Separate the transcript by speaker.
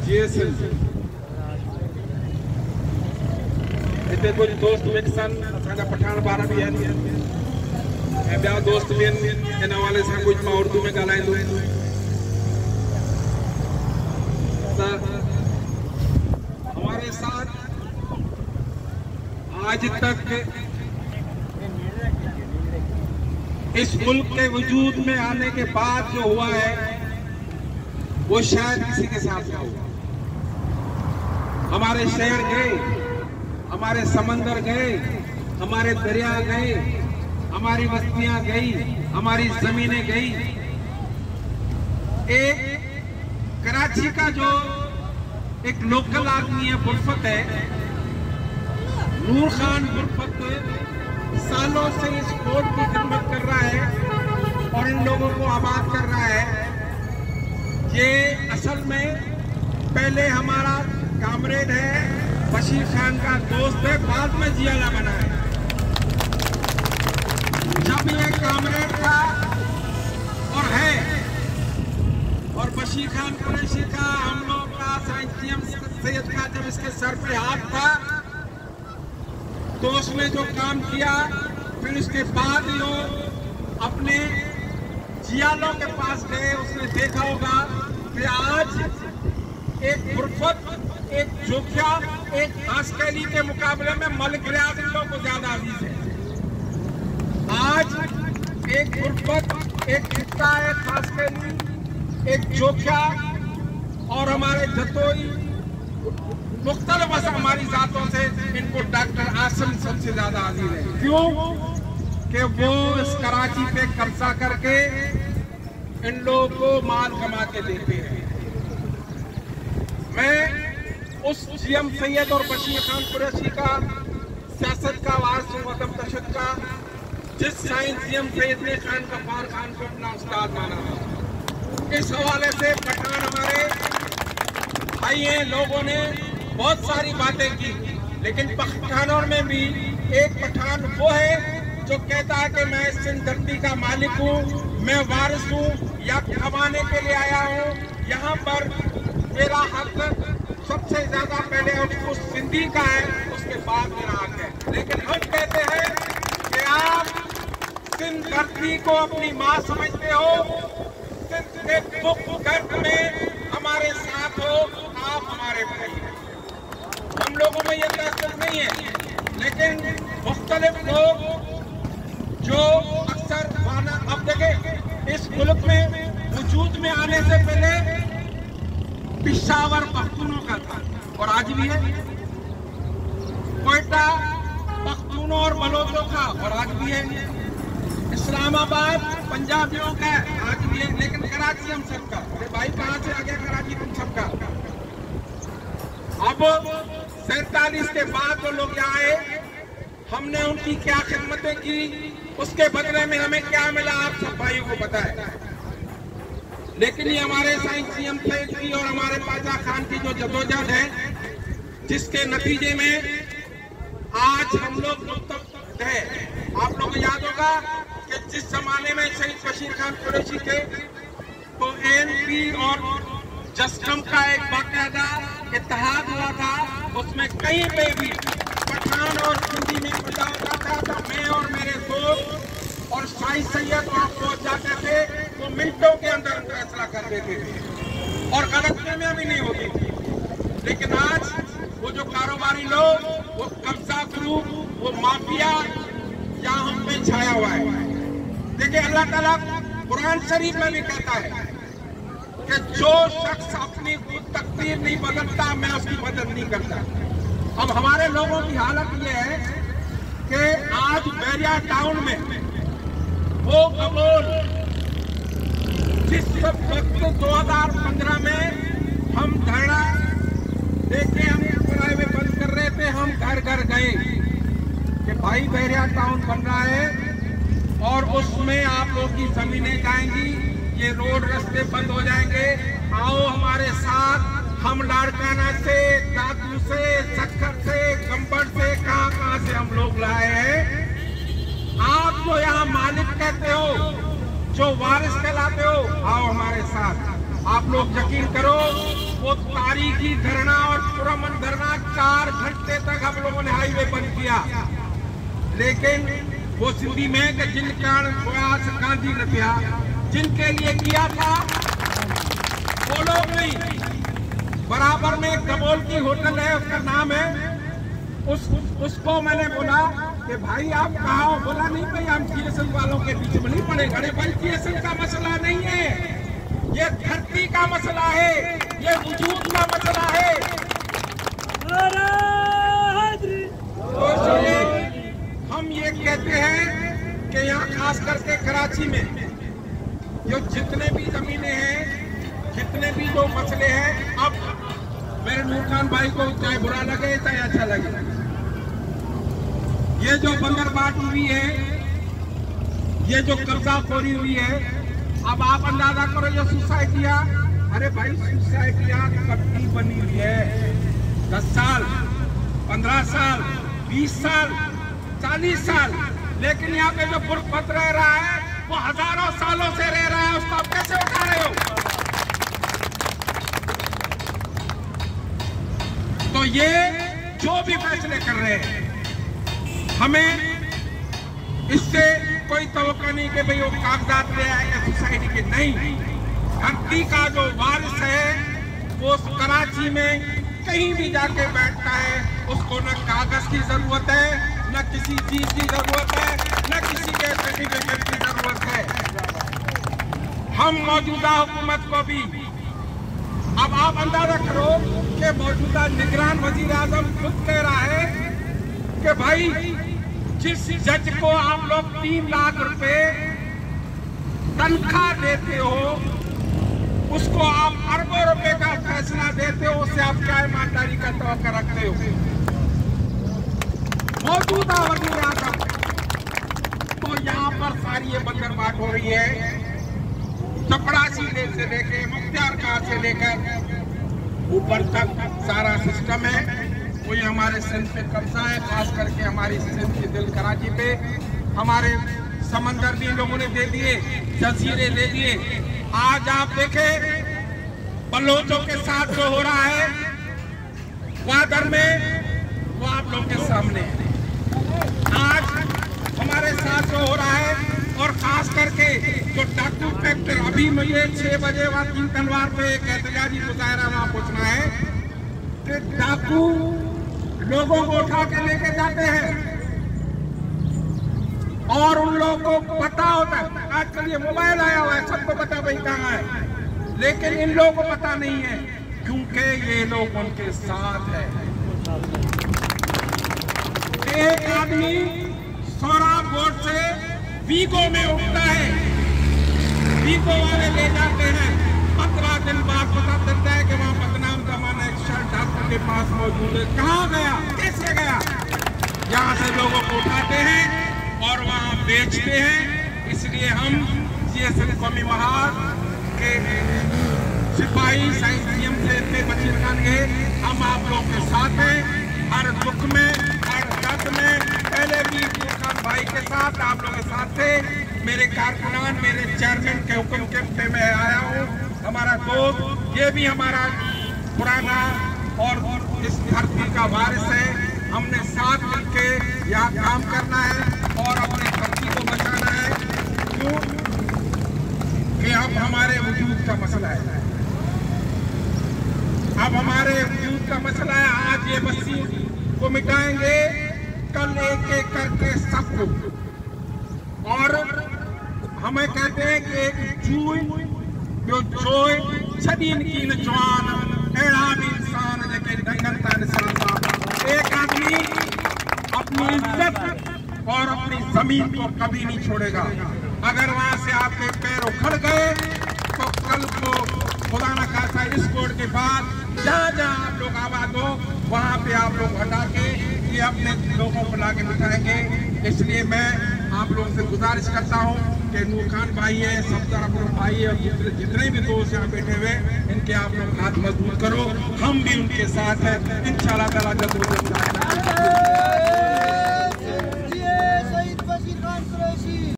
Speaker 1: GSL हिते कुछ दोस्त मिक्स आहिनि, असांजा पठान ॿार बि आहिनि ऐं ॿिया दोस्त भी आहिनि। इन हवाले सां कुछ मां उर्दू में ॻाल्हाईंदुमि। हमारे साथ आज तक इस मुल्क के वजूद में आने के बाद जो हुआ है वो शायद किसी के साथ ना हुआ। हमारे शहर गए, हमारे समंदर गए, हमारे दरिया गए, हमारी बस्तियां गई, हमारी जमीनें गई। एक कराची का जो एक लोकल आदमी है, बुरफत है, नूर खान बुरफत, सालों से इस कोर्ट की खिदमत कर रहा है और इन लोगों को आबाद कर रहा है। ये असल में पहले हमारा कामरेड है, बशीर खान का दोस्त है, बाद में जियाला बना है। जब ये कामरेड था और है और बशीर खान कुरैशी का, हम लोग का, साइंस सैयद का जब इसके सर पे हाथ था तो उसने जो काम किया, फिर उसके बाद लोग अपने जियालों के पास गए। उसने देखा होगा कि आज एक बुरफत, एक जोखिया, एक आस्कैली के मुकाबले में मलिक रियाज इन लोगों को ज्यादा अजीज है। आज एक बुरफत, एक खित्ता, एक आस्कैली, एक जोखिया और हमारे जतोई मुख्तलिफ हमारी जातों से इनको डॉक्टर आसिम सबसे ज्यादा अजीज है। क्यों कि वो इस कराची पे कब्जा करके इन लोगों को माल कमा के देते हैं। मैं उस GM सैयद और बशीर खान कुरैशी का सियासत का वारिस हूं, अदम तशद्दुद का, जिस साइंस GM सैयद ने खान गफ्फार खान को अपना उस्ताद माना था। इस हवाले से पठान हमारे भाई हैं, लोगों ने बहुत सारी बातें की, लेकिन पठानों में भी एक पठान वो है जो कहता है कि मैं इस धरती का मालिक हूँ, मैं वारिस हूँ, या कमाने के लिए आया हूँ, यहाँ पर मेरा हक सबसे ज्यादा पहले उस सिंधी का है, उसके बाद मेरा हक है। लेकिन हम कहते हैं कि आप सिंध धरती को अपनी माँ समझते हो, सिंध के दुख दर्द में हमारे साथ हो, आप हमारे भाई हैं। हम लोगों में ये तहसील नहीं है, लेकिन मुख्तलिफ लोग जो अक्सर माना, अब देखें इस मुल्क में वजूद में आने से पहले पिशावर पख्तूनों का था और आज भी है, कोयटा पख्तूनों और बलोचों का और आज भी है, इस्लामाबाद पंजाबियों का आज भी है, लेकिन कराची हम सबका। भाई कहाँ से आ गया कराची तुम सबका? अब 47 के बाद जो लोग यहाँ आए, हमने उनकी क्या खिदमतें की, उसके बदले में हमें क्या मिला, आप सब भाइयों को पता है। लेकिन ये हमारे साइंस GM सैयद की और हमारे पाजा खान की जो जदोजहद है, जिसके नतीजे में आज हम लोग मुस्तफ़ है। आप लोग को याद होगा कि जिस जमाने में शहीद बशीर खान कुरैशी थे तो ANP और जस्कम का एक बाकायदा इत्तेहाद हुआ था, उसमें कहीं पे भी पठान और सिंधी में मुद्दा होता था तो मैं और मेरे दोस्त और शाही सैयद वहां पहुंच जाते थे, वो मिनटों के अंदर फैसला कर देते थे और गलतफहमियां भी नहीं होती थी। लेकिन आज वो जो कारोबारी लोग, वो कब्जा ग्रुप, वो माफिया यहाँ हम पे छाया हुआ है। देखिए अल्लाह ताला कुरान शरीफ में भी कहता है कि जो शख्स अपनी तकदीर नहीं बदलता, मैं उसकी मदद नहीं करता। अब हमारे लोगों की हालत ये है कि आज बैरिया टाउन में वो कबूल जिस वक्त 2015 में हम धरना देके हम किराए बंद कर रहे थे, हम घर घर गए कि भाई बैरिया टाउन बन रहा है और उसमें आप लोग की जमीनें जाएंगी, ये रोड रास्ते बंद हो जाएंगे, आओ हमारे साथ। हम लाड़काना से, दादू से, सक्कर से, गंबर से, कहां से हम लोग लाए हैं। आप जो यहाँ मालिक कहते हो, जो वारिस कहलाते हो, आओ हमारे साथ। आप लोग यकीन करो, वो तारीख की धरना और पुरअमन धरना 4 घंटे तक हम लोगों ने हाईवे बंद किया, लेकिन वो सिंधी में कि जिन कारण प्रयास गांधी ने किया, जिनके लिए किया था वो लोग नहीं। बराबर में एक दबोल की होटल है, उसका नाम है, उसको मैंने बोला कि भाई आप कहाँ हो? बोला नहीं भाई हम जीएसएल वालों के बीच में नहीं पड़े। अरे भाई जीएसएल का मसला नहीं है, ये धरती का मसला है, ये वजूद का मसला है। हम ये कहते हैं कि यहाँ खास करके कराची में जो जितने भी जमीनें हैं, जितने भी जो मसले हैं, अब मेरे नूर खान भाई को चाहे बुरा लगे चाहे अच्छा लगे, ये जो बंदरबाट हुई है, ये जो कब्जाखोरी हुई है, अब आप अंदाजा करो ये सोसाइटियाँ, अरे भाई सोसाइटियाँ कब की बनी हुई है? 10 साल, 15 साल, 20 साल, 40 साल, लेकिन यहाँ पे जो बुरपत रह रहा है वो हजारों सालों से रह रहा है, उसको आप कैसे उठा रहे हो? तो ये जो भी फैसले कर रहे हैं, हमें इससे कोई तवक्को नहीं कि भाई वो कागजात ले आएंगे सोसाइटी के, नहीं। धरती का जो वारिस है वो कराची में कहीं भी जाके बैठता है, उसको न कागज की जरूरत है, न किसी चीज की जरूरत है, न किसी के सर्टिफिकेट की जरूरत है। हम मौजूदा हुकूमत को भी, अब आप अंदाजा करो कि मौजूदा निगरान वजीर आजम खुद कह रहा है कि भाई जिस जज को आप लोग 3 लाख रुपए तनख्वाह देते हो, उसको आप अरबों रुपए का फैसला देते हो, उससे आप क्या ईमानदारी का तवक्को रखते हो? मौजूदा वजीर आजम, तो यहाँ पर सारी ये बंदरबाट हो रही है, चपड़ासी से लेके मुख्तियार खां से लेकर ऊपर तक सारा सिस्टम है, वो ये हमारे सिंध पे कब्जा है, खास करके हमारी सिंध के दिल कराची पे। हमारे समंदर भी लोगों ने दे दिए, जजीरे दे दिए। आज आप देखें बलोचों के साथ जो हो रहा है ग्वादर में, वो आप लोगों के सामने है। आज हमारे साथ जो हो रहा है, और खास करके जो डाकू फैक्टर, अभी मुझे 6 बजे वहाँ 3 तलवार पे एक एहतजाजी मुजाहरा वहाँ पहुँचना है कि डाकू लोगों को उठा के लेके जाते हैं और उन लोगों को पता होता है। आजकल ये मोबाइल आया हुआ है, सबको पता भाई कहाँ है, लेकिन इन लोगों को पता नहीं है क्योंकि ये लोग उनके साथ है। एक आदमी सोराब बोर्ड से वीगो में उठता है, वीगो वाले ले जाते हैं, 15 दिन बाद पता चलता है कि वहाँ बदनाम जमाना एक शर्ट डॉक्टर के पास मौजूद है। कहाँ गया, कैसे गया? यहाँ से लोगों को उठाते हैं और वहाँ बेचते हैं। इसलिए हम जीएसएल कौमी महाज के सिपाही साइंसियम से बशीर खान के, हम आप लोग के साथ हैं, हर दुख में, हर दर्द में। पहले भी खान भाई के साथ, आप लोगों के साथ थे। मेरे कारकुनान, मेरे चेयरमैन के हुक्म के पे मैं आया हूँ। हमारा दोस्त, ये भी हमारा पुराना और इस धरती का वारिस है। हमने साथ मिलके यहाँ काम करना है और अपनी धरती को बचाना है, क्यों कि अब हमारे वजूद का मसला है। अब हमारे वजूद का मसला है। आज ये बस्ती को मिटाएंगे, कल एक एक करके सबको। और हमें कहते हैं कि एक चूई जो चोए छदीन की न जवान, एड़ा भी इंसान लेकिन डंगर का इंसान। एक आदमी अपनी इज्जत और अपनी जमीन को कभी नहीं छोड़ेगा। अगर वहां से आपके पैर उखड़ गए तो कल को खुदा न खासा इस कोर्ट के बाद जहाँ जहाँ आप लोग आबाद हो, वहाँ पे आप लोग हटा के ये अपने लोगों को लाके बिठाएंगे। इसलिए मैं आप लोगों से गुजारिश करता हूँ कि नूर खान भाई है, सफदर अकरम भाई है, और जितने भी दोस्त यहाँ बैठे हुए, इनके आप लोग हाथ मजबूत करो। हम भी उनके साथ हैं, इंशाअल्लाह ताला जल्द।